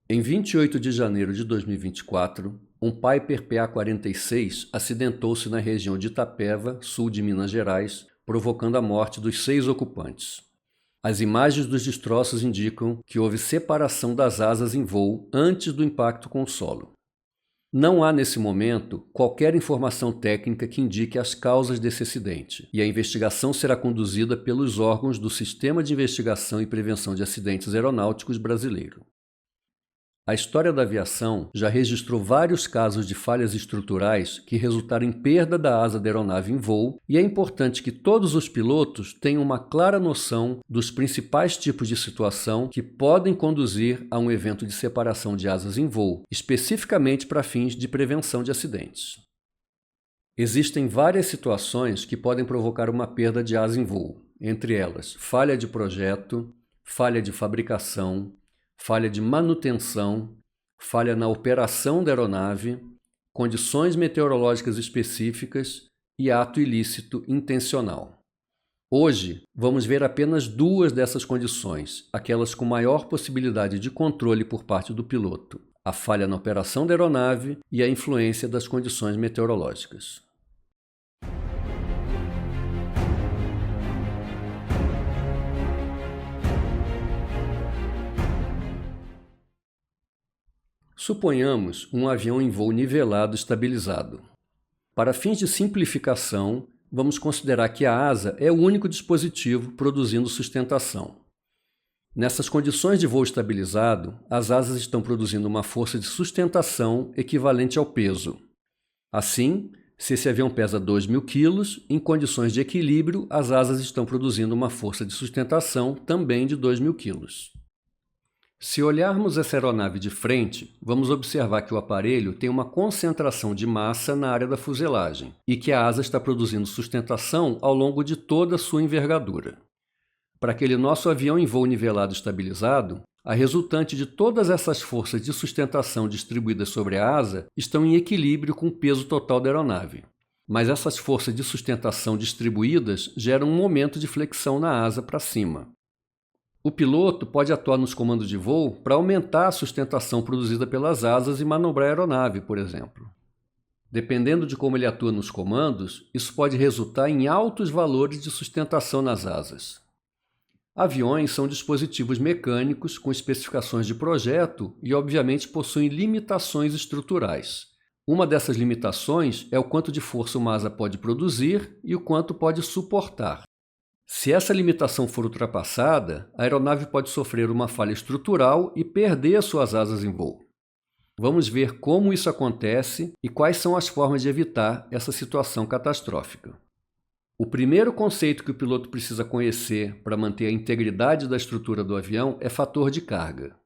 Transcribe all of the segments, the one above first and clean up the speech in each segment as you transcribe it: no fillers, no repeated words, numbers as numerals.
Em 28 de janeiro de 2024, um Piper PA-46 acidentou-se na região de Itapeva, sul de Minas Gerais, provocando a morte dos 6 ocupantes. As imagens dos destroços indicam que houve separação das asas em voo antes do impacto com o solo. Não há, nesse momento, qualquer informação técnica que indique as causas desse acidente, e a investigação será conduzida pelos órgãos do Sistema de Investigação e Prevenção de Acidentes Aeronáuticos brasileiro. A história da aviação já registrou vários casos de falhas estruturais que resultaram em perda da asa da aeronave em voo, e é importante que todos os pilotos tenham uma clara noção dos principais tipos de situação que podem conduzir a um evento de separação de asas em voo, especificamente para fins de prevenção de acidentes. Existem várias situações que podem provocar uma perda de asa em voo, entre elas falha de projeto, falha de fabricação, falha de manutenção, falha na operação da aeronave, condições meteorológicas específicas e ato ilícito intencional. Hoje, vamos ver apenas 2 dessas condições, aquelas com maior possibilidade de controle por parte do piloto: a falha na operação da aeronave e a influência das condições meteorológicas. Suponhamos um avião em voo nivelado estabilizado. Para fins de simplificação, vamos considerar que a asa é o único dispositivo produzindo sustentação. Nessas condições de voo estabilizado, as asas estão produzindo uma força de sustentação equivalente ao peso. Assim, se esse avião pesa 2.000 kg, em condições de equilíbrio, as asas estão produzindo uma força de sustentação também de 2.000 kg. Se olharmos essa aeronave de frente, vamos observar que o aparelho tem uma concentração de massa na área da fuselagem e que a asa está produzindo sustentação ao longo de toda a sua envergadura. Para aquele nosso avião em voo nivelado estabilizado, a resultante de todas essas forças de sustentação distribuídas sobre a asa estão em equilíbrio com o peso total da aeronave. Mas essas forças de sustentação distribuídas geram um momento de flexão na asa para cima. O piloto pode atuar nos comandos de voo para aumentar a sustentação produzida pelas asas e manobrar a aeronave, por exemplo. Dependendo de como ele atua nos comandos, isso pode resultar em altos valores de sustentação nas asas. Aviões são dispositivos mecânicos com especificações de projeto e, obviamente, possuem limitações estruturais. Uma dessas limitações é o quanto de força uma asa pode produzir e o quanto pode suportar. Se essa limitação for ultrapassada, a aeronave pode sofrer uma falha estrutural e perder suas asas em voo. Vamos ver como isso acontece e quais são as formas de evitar essa situação catastrófica. O primeiro conceito que o piloto precisa conhecer para manter a integridade da estrutura do avião é fator de carga.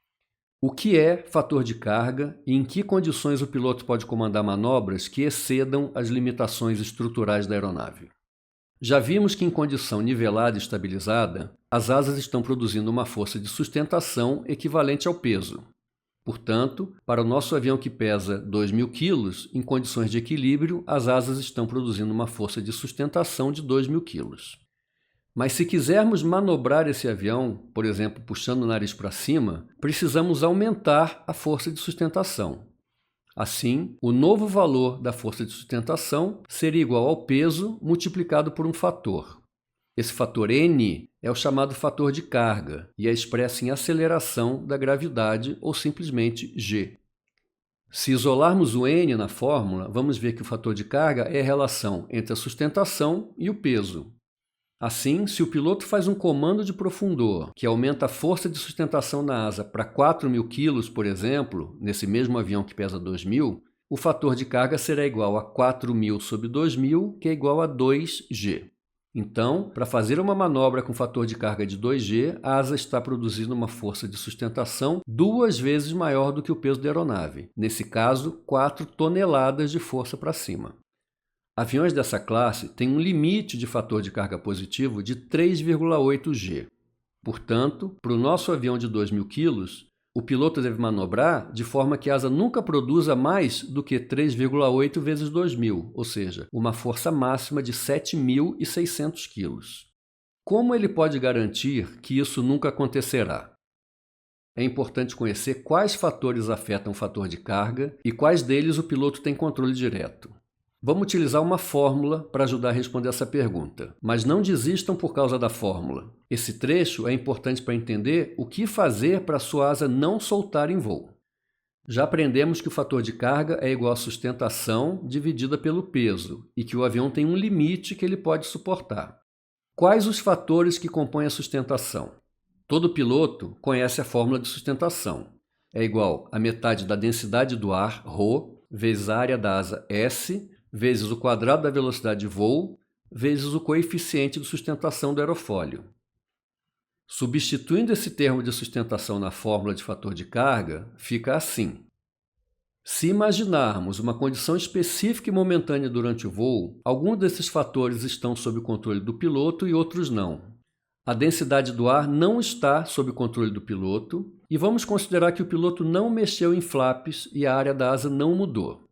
O que é fator de carga e em que condições o piloto pode comandar manobras que excedam as limitações estruturais da aeronave? Já vimos que em condição nivelada e estabilizada, as asas estão produzindo uma força de sustentação equivalente ao peso. Portanto, para o nosso avião que pesa 2.000 kg, em condições de equilíbrio, as asas estão produzindo uma força de sustentação de 2.000 kg. Mas se quisermos manobrar esse avião, por exemplo, puxando o nariz para cima, precisamos aumentar a força de sustentação. Assim, o novo valor da força de sustentação seria igual ao peso multiplicado por um fator. Esse fator N é o chamado fator de carga e é expresso em aceleração da gravidade ou simplesmente G. Se isolarmos o N na fórmula, vamos ver que o fator de carga é a relação entre a sustentação e o peso. Assim, se o piloto faz um comando de profundor que aumenta a força de sustentação na asa para 4.000 kg, por exemplo, nesse mesmo avião que pesa 2.000, o fator de carga será igual a 4.000 sobre 2.000, que é igual a 2G. Então, para fazer uma manobra com fator de carga de 2G, a asa está produzindo uma força de sustentação 2 vezes maior do que o peso da aeronave, nesse caso, 4 toneladas de força para cima. Aviões dessa classe têm um limite de fator de carga positivo de 3,8 G. Portanto, para o nosso avião de 2.000 kg, o piloto deve manobrar de forma que a asa nunca produza mais do que 3,8 vezes 2.000, ou seja, uma força máxima de 7.600 kg. Como ele pode garantir que isso nunca acontecerá? é importante conhecer quais fatores afetam o fator de carga e quais deles o piloto tem controle direto. Vamos utilizar uma fórmula para ajudar a responder essa pergunta, mas não desistam por causa da fórmula. Esse trecho é importante para entender o que fazer para a sua asa não soltar em voo. Já aprendemos que o fator de carga é igual à sustentação dividida pelo peso e que o avião tem um limite que ele pode suportar. Quais os fatores que compõem a sustentação? Todo piloto conhece a fórmula de sustentação. É igual a metade da densidade do ar, ρ, vezes a área da asa, S, vezes o quadrado da velocidade de voo, vezes o coeficiente de sustentação do aerofólio. Substituindo esse termo de sustentação na fórmula de fator de carga, fica assim. Se imaginarmos uma condição específica e momentânea durante o voo, alguns desses fatores estão sob o controle do piloto e outros não. A densidade do ar não está sob o controle do piloto e vamos considerar que o piloto não mexeu em flaps e a área da asa não mudou.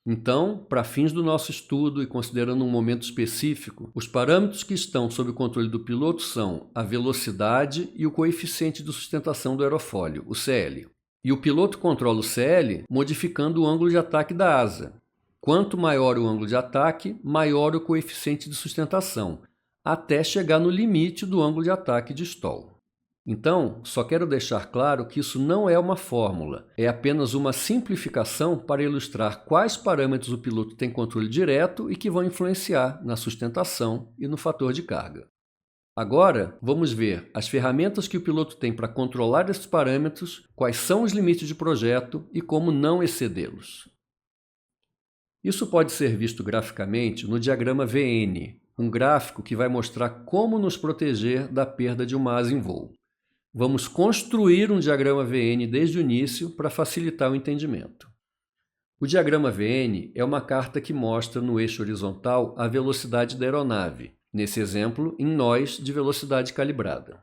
Então, para fins do nosso estudo e considerando um momento específico, os parâmetros que estão sob o controle do piloto são a velocidade e o coeficiente de sustentação do aerofólio, o CL. E o piloto controla o CL modificando o ângulo de ataque da asa. Quanto maior o ângulo de ataque, maior o coeficiente de sustentação, até chegar no limite do ângulo de ataque de stall. Então, só quero deixar claro que isso não é uma fórmula, é apenas uma simplificação para ilustrar quais parâmetros o piloto tem controle direto e que vão influenciar na sustentação e no fator de carga. Agora, vamos ver as ferramentas que o piloto tem para controlar esses parâmetros, quais são os limites de projeto e como não excedê-los. Isso pode ser visto graficamente no diagrama VN, um gráfico que vai mostrar como nos proteger da perda de uma asa em voo. Vamos construir um diagrama VN desde o início para facilitar o entendimento. O diagrama VN é uma carta que mostra no eixo horizontal a velocidade da aeronave, nesse exemplo em nós de velocidade calibrada,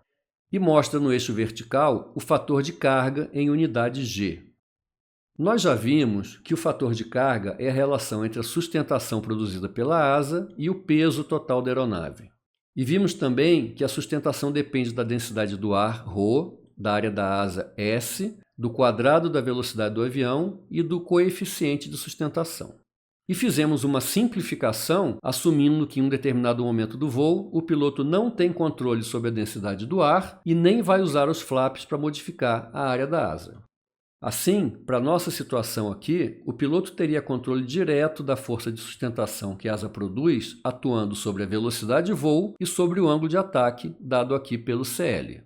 e mostra no eixo vertical o fator de carga em unidade G. Nós já vimos que o fator de carga é a relação entre a sustentação produzida pela asa e o peso total da aeronave. E vimos também que a sustentação depende da densidade do ar, ρ, da área da asa, S, do quadrado da velocidade do avião e do coeficiente de sustentação. E fizemos uma simplificação assumindo que em um determinado momento do voo, o piloto não tem controle sobre a densidade do ar e nem vai usar os flaps para modificar a área da asa. Assim, para nossa situação aqui, o piloto teria controle direto da força de sustentação que a asa produz, atuando sobre a velocidade de voo e sobre o ângulo de ataque, dado aqui pelo CL.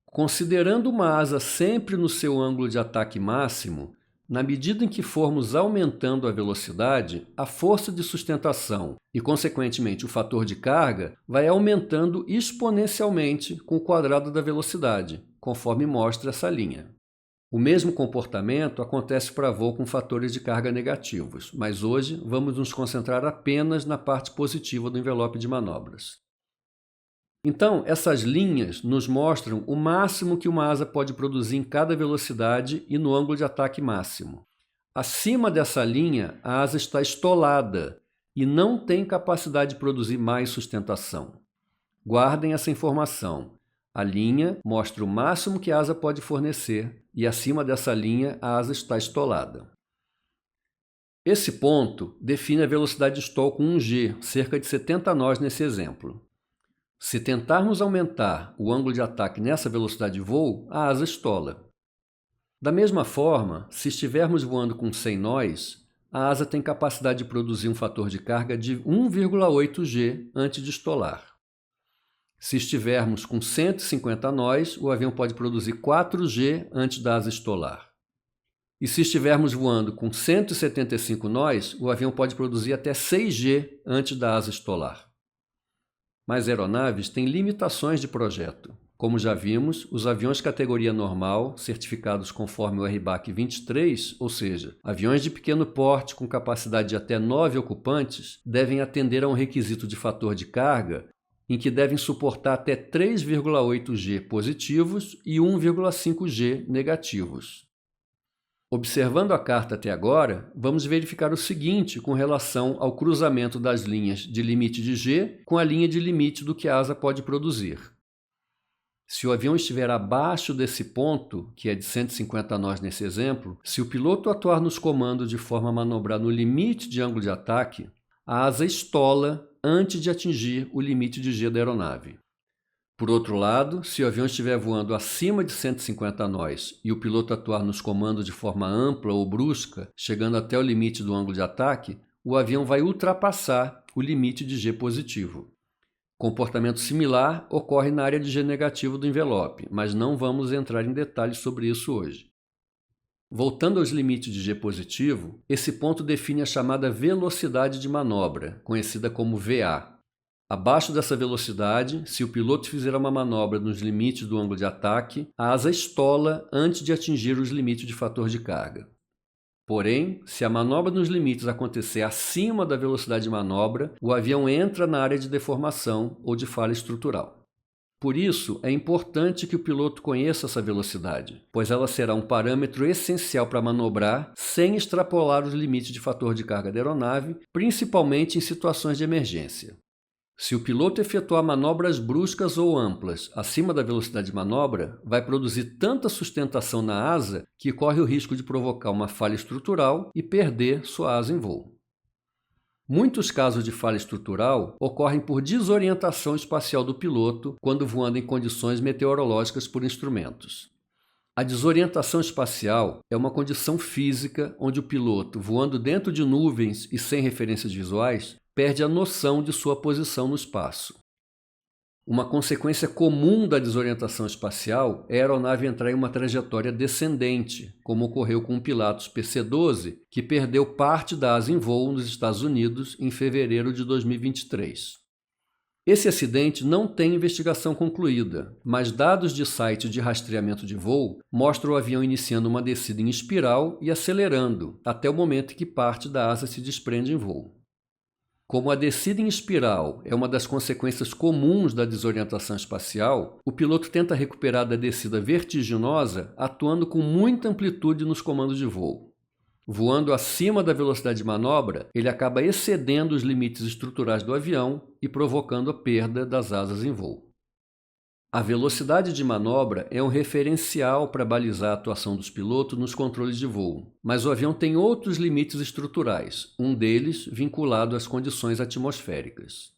Considerando uma asa sempre no seu ângulo de ataque máximo, na medida em que formos aumentando a velocidade, a força de sustentação e, consequentemente, o fator de carga vai aumentando exponencialmente com o quadrado da velocidade, conforme mostra essa linha. O mesmo comportamento acontece para voo com fatores de carga negativos, mas hoje vamos nos concentrar apenas na parte positiva do envelope de manobras. Então, essas linhas nos mostram o máximo que uma asa pode produzir em cada velocidade e no ângulo de ataque máximo. Acima dessa linha, a asa está estolada e não tem capacidade de produzir mais sustentação. Guardem essa informação. A linha mostra o máximo que a asa pode fornecer e acima dessa linha a asa está estolada. Esse ponto define a velocidade de stall com 1G, cerca de 70 nós nesse exemplo. Se tentarmos aumentar o ângulo de ataque nessa velocidade de voo, a asa estola. Da mesma forma, se estivermos voando com 100 nós, a asa tem capacidade de produzir um fator de carga de 1,8G antes de estolar. Se estivermos com 150 nós, o avião pode produzir 4G antes da asa estolar. E se estivermos voando com 175 nós, o avião pode produzir até 6G antes da asa estolar. Mas aeronaves têm limitações de projeto. Como já vimos, os aviões categoria normal, certificados conforme o RBAC 23, ou seja, aviões de pequeno porte com capacidade de até 9 ocupantes, devem atender a um requisito de fator de carga em que devem suportar até 3,8G positivos e 1,5G negativos. Observando a carta até agora, vamos verificar o seguinte com relação ao cruzamento das linhas de limite de G com a linha de limite do que a asa pode produzir. Se o avião estiver abaixo desse ponto, que é de 150 nós nesse exemplo, se o piloto atuar nos comandos de forma a manobrar no limite de ângulo de ataque, a asa estola antes de atingir o limite de G da aeronave. Por outro lado, se o avião estiver voando acima de 150 nós e o piloto atuar nos comandos de forma ampla ou brusca, chegando até o limite do ângulo de ataque, o avião vai ultrapassar o limite de G positivo. Comportamento similar ocorre na área de G negativo do envelope, mas não vamos entrar em detalhes sobre isso hoje. Voltando aos limites de G positivo, esse ponto define a chamada velocidade de manobra, conhecida como VA. Abaixo dessa velocidade, se o piloto fizer uma manobra nos limites do ângulo de ataque, a asa estola antes de atingir os limites de fator de carga. Porém, se a manobra nos limites acontecer acima da velocidade de manobra, o avião entra na área de deformação ou de falha estrutural. Por isso, é importante que o piloto conheça essa velocidade, pois ela será um parâmetro essencial para manobrar sem extrapolar os limites de fator de carga da aeronave, principalmente em situações de emergência. Se o piloto efetuar manobras bruscas ou amplas acima da velocidade de manobra, vai produzir tanta sustentação na asa que corre o risco de provocar uma falha estrutural e perder sua asa em voo. Muitos casos de falha estrutural ocorrem por desorientação espacial do piloto quando voando em condições meteorológicas por instrumentos. A desorientação espacial é uma condição física onde o piloto, voando dentro de nuvens e sem referências visuais, perde a noção de sua posição no espaço. Uma consequência comum da desorientação espacial é a aeronave entrar em uma trajetória descendente, como ocorreu com o Pilatus PC-12, que perdeu parte da asa em voo nos Estados Unidos em fevereiro de 2023. Esse acidente não tem investigação concluída, mas dados de site de rastreamento de voo mostram o avião iniciando uma descida em espiral e acelerando, até o momento em que parte da asa se desprende em voo. Como a descida em espiral é uma das consequências comuns da desorientação espacial, o piloto tenta recuperar da descida vertiginosa atuando com muita amplitude nos comandos de voo. Voando acima da velocidade de manobra, ele acaba excedendo os limites estruturais do avião e provocando a perda das asas em voo. A velocidade de manobra é um referencial para balizar a atuação dos pilotos nos controles de voo, mas o avião tem outros limites estruturais, um deles vinculado às condições atmosféricas.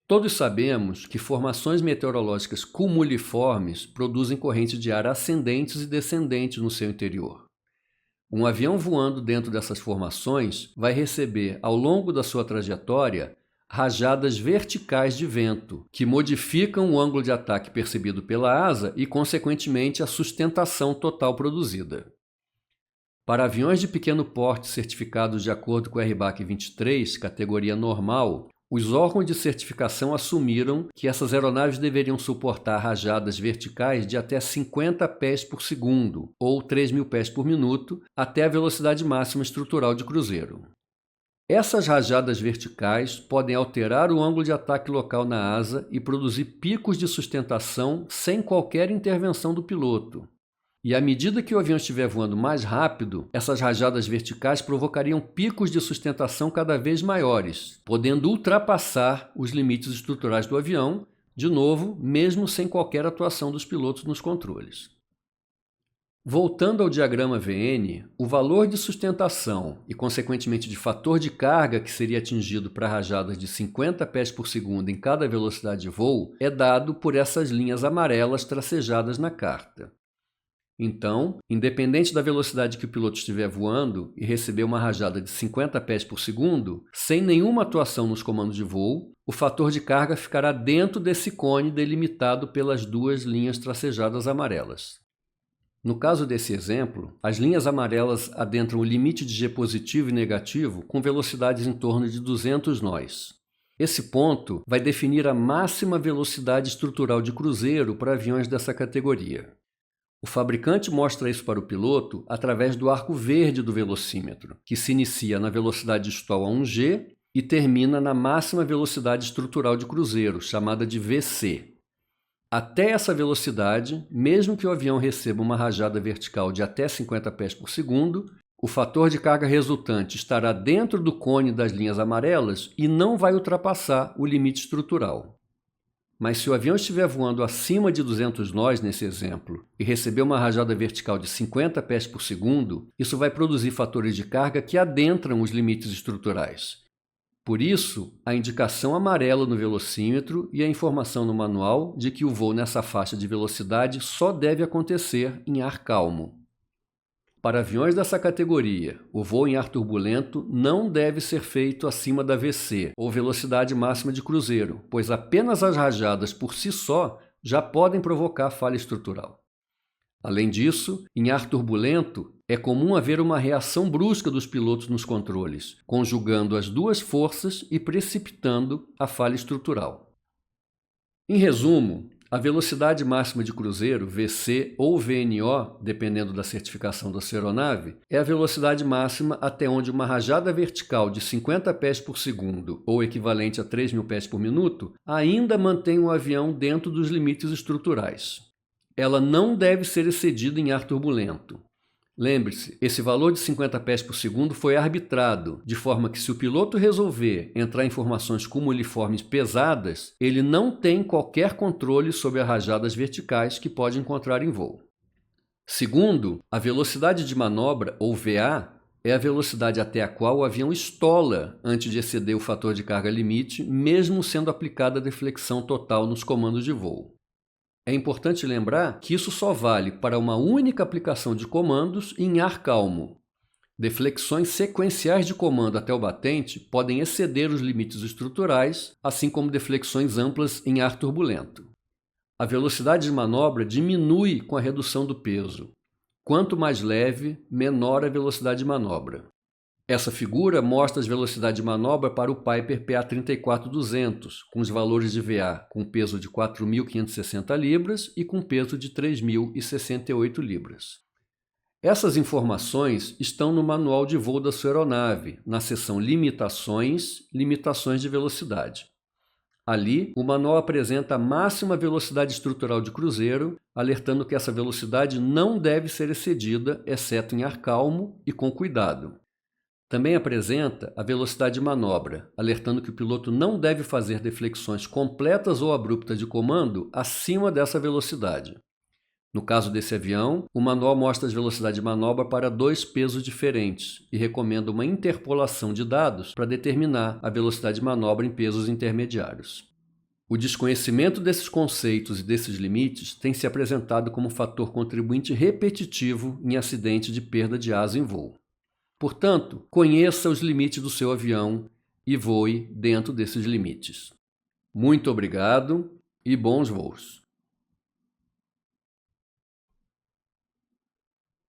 Todos sabemos que formações meteorológicas cumuliformes produzem correntes de ar ascendentes e descendentes no seu interior. Um avião voando dentro dessas formações vai receber, ao longo da sua trajetória, rajadas verticais de vento, que modificam o ângulo de ataque percebido pela asa e, consequentemente, a sustentação total produzida. Para aviões de pequeno porte certificados de acordo com o RBAC 23, categoria normal, os órgãos de certificação assumiram que essas aeronaves deveriam suportar rajadas verticais de até 50 pés por segundo, ou 3.000 pés por minuto, até a velocidade máxima estrutural de cruzeiro. Essas rajadas verticais podem alterar o ângulo de ataque local na asa e produzir picos de sustentação sem qualquer intervenção do piloto. E à medida que o avião estiver voando mais rápido, essas rajadas verticais provocariam picos de sustentação cada vez maiores, podendo ultrapassar os limites estruturais do avião, de novo, mesmo sem qualquer atuação dos pilotos nos controles. Voltando ao diagrama VN, o valor de sustentação e, consequentemente, de fator de carga que seria atingido para rajadas de 50 pés por segundo em cada velocidade de voo é dado por essas linhas amarelas tracejadas na carta. Então, independente da velocidade que o piloto estiver voando e receber uma rajada de 50 pés por segundo, sem nenhuma atuação nos comandos de voo, o fator de carga ficará dentro desse cone delimitado pelas duas linhas tracejadas amarelas. No caso desse exemplo, as linhas amarelas adentram o limite de G positivo e negativo com velocidades em torno de 200 nós. Esse ponto vai definir a máxima velocidade estrutural de cruzeiro para aviões dessa categoria. O fabricante mostra isso para o piloto através do arco verde do velocímetro, que se inicia na velocidade stall a 1G e termina na máxima velocidade estrutural de cruzeiro, chamada de VC. Até essa velocidade, mesmo que o avião receba uma rajada vertical de até 50 pés por segundo, o fator de carga resultante estará dentro do cone das linhas amarelas e não vai ultrapassar o limite estrutural. Mas se o avião estiver voando acima de 200 nós, nesse exemplo, e receber uma rajada vertical de 50 pés por segundo, isso vai produzir fatores de carga que adentram os limites estruturais. Por isso, a indicação amarela no velocímetro e a informação no manual de que o voo nessa faixa de velocidade só deve acontecer em ar calmo. Para aviões dessa categoria, o voo em ar turbulento não deve ser feito acima da VC, ou velocidade máxima de cruzeiro, pois apenas as rajadas por si só já podem provocar falha estrutural. Além disso, em ar turbulento, é comum haver uma reação brusca dos pilotos nos controles, conjugando as duas forças e precipitando a falha estrutural. Em resumo, a velocidade máxima de cruzeiro, VC ou VNO, dependendo da certificação da sua aeronave, é a velocidade máxima até onde uma rajada vertical de 50 pés por segundo, ou equivalente a 3.000 pés por minuto, ainda mantém o avião dentro dos limites estruturais. Ela não deve ser excedida em ar turbulento. Lembre-se, esse valor de 50 pés por segundo foi arbitrado, de forma que se o piloto resolver entrar em formações cumuliformes pesadas, ele não tem qualquer controle sobre as rajadas verticais que pode encontrar em voo. Segundo, a velocidade de manobra, ou VA, é a velocidade até a qual o avião estola antes de exceder o fator de carga limite, mesmo sendo aplicada a deflexão total nos comandos de voo. É importante lembrar que isso só vale para uma única aplicação de comandos em ar calmo. Deflexões sequenciais de comando até o batente podem exceder os limites estruturais, assim como deflexões amplas em ar turbulento. A velocidade de manobra diminui com a redução do peso. Quanto mais leve, menor a velocidade de manobra. Essa figura mostra as velocidades de manobra para o Piper PA-34200, com os valores de VA com peso de 4.560 libras e com peso de 3.068 libras. Essas informações estão no manual de voo da sua aeronave, na seção Limitações, Limitações de Velocidade. Ali, o manual apresenta a máxima velocidade estrutural de cruzeiro, alertando que essa velocidade não deve ser excedida, exceto em ar calmo e com cuidado. Também apresenta a velocidade de manobra, alertando que o piloto não deve fazer deflexões completas ou abruptas de comando acima dessa velocidade. No caso desse avião, o manual mostra as velocidades de manobra para dois pesos diferentes e recomenda uma interpolação de dados para determinar a velocidade de manobra em pesos intermediários. O desconhecimento desses conceitos e desses limites tem se apresentado como fator contribuinte repetitivo em acidentes de perda de asa em voo. Portanto, conheça os limites do seu avião e voe dentro desses limites. Muito obrigado e bons voos!